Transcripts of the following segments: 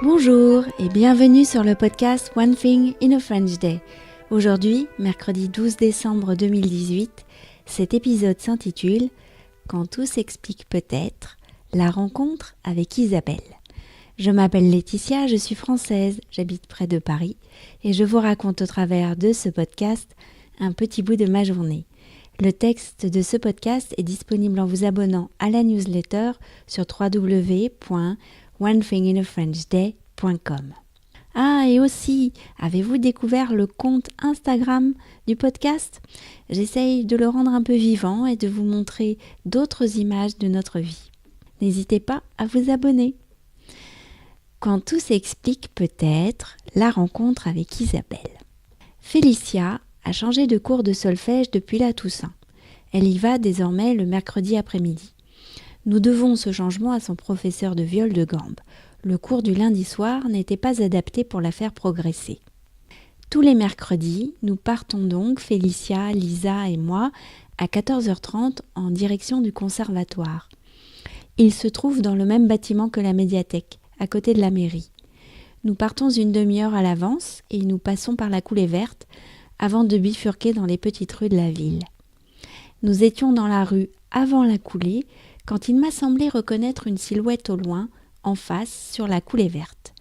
Bonjour et bienvenue sur le podcast One Thing in a French Day. Aujourd'hui, mercredi 12 décembre 2018, cet épisode s'intitule « Quand tout s'explique peut-être, la rencontre avec Isabelle ». Je m'appelle Laetitia, je suis française, j'habite près de Paris et je vous raconte au travers de ce podcast un petit bout de ma journée. Le texte de ce podcast est disponible en vous abonnant à la newsletter sur www.onethinginafrenchday.com. Ah, et aussi, avez-vous découvert le compte Instagram du podcast ? J'essaye de le rendre un peu vivant et de vous montrer d'autres images de notre vie. N'hésitez pas à vous abonner. Quand tout s'explique peut-être, la rencontre avec Isabelle. Félicia a changé de cours de solfège depuis la Toussaint. Elle y va désormais le mercredi après-midi. Nous devons ce changement à son professeur de viol de gambe. Le cours du lundi soir n'était pas adapté pour la faire progresser. Tous les mercredis, nous partons donc, Félicia, Lisa et moi, à 14h30 en direction du conservatoire. Il se trouve dans le même bâtiment que la médiathèque, à côté de la mairie. Nous partons une demi-heure à l'avance et nous passons par la coulée verte avant de bifurquer dans les petites rues de la ville. Nous étions dans la rue avant la coulée quand il m'a semblé reconnaître une silhouette au loin, en face, sur la coulée verte.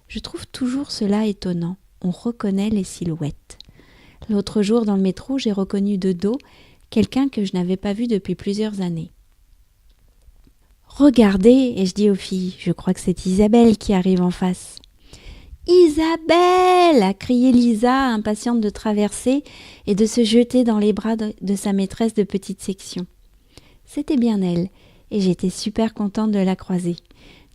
Je trouve toujours cela étonnant, on reconnaît les silhouettes. L'autre jour dans le métro, j'ai reconnu de dos quelqu'un que je n'avais pas vu depuis plusieurs années. « Regardez !» et je dis aux filles, je crois que c'est Isabelle qui arrive en face. « Isabelle !» a crié Lisa, impatiente de traverser et de se jeter dans les bras de sa maîtresse de petite section. C'était bien elle, et j'étais super contente de la croiser.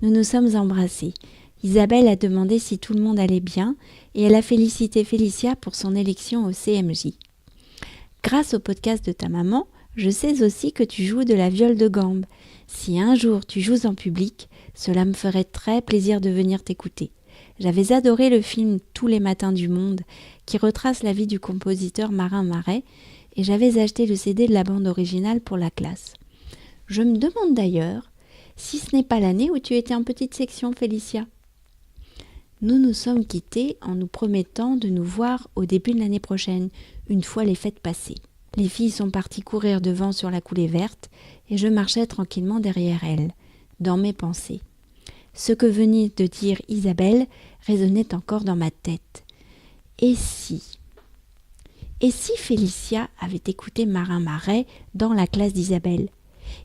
Nous nous sommes embrassés. Isabelle a demandé si tout le monde allait bien, et elle a félicité Félicia pour son élection au CMJ. Grâce au podcast de ta maman, je sais aussi que tu joues de la viole de gambe. Si un jour tu joues en public, cela me ferait très plaisir de venir t'écouter. J'avais adoré le film Tous les matins du monde, qui retrace la vie du compositeur Marin Marais, et j'avais acheté le CD de la bande originale pour la classe. Je me demande d'ailleurs si ce n'est pas l'année où tu étais en petite section, Félicia. Nous nous sommes quittés en nous promettant de nous voir au début de l'année prochaine, une fois les fêtes passées. Les filles sont parties courir devant sur la coulée verte et je marchais tranquillement derrière elles, dans mes pensées. Ce que venait de dire Isabelle résonnait encore dans ma tête. Et si Félicia avait écouté Marin Marais dans la classe d'Isabelle ?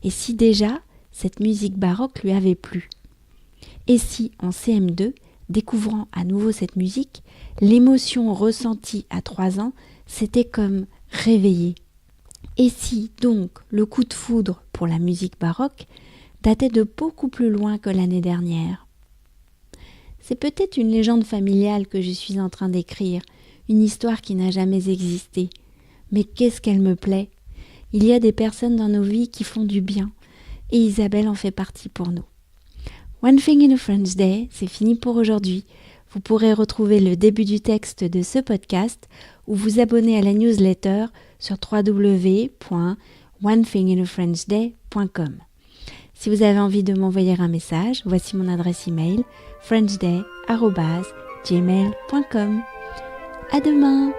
Et si déjà cette musique baroque lui avait plu ? Et si, en CM2, découvrant à nouveau cette musique, l'émotion ressentie à 3 ans s'était comme réveillée ? Et si, donc, le coup de foudre pour la musique baroque datait de beaucoup plus loin que l'année dernière ? C'est peut-être une légende familiale que je suis en train d'écrire, une histoire qui n'a jamais existé. Mais qu'est-ce qu'elle me plaît ? Il y a des personnes dans nos vies qui font du bien, et Isabelle en fait partie pour nous. One Thing in a French Day, c'est fini pour aujourd'hui. Vous pourrez retrouver le début du texte de ce podcast ou vous abonner à la newsletter sur www.onethinginafrenchday.com. Si vous avez envie de m'envoyer un message, voici mon adresse email frenchday@gmail.com. À demain!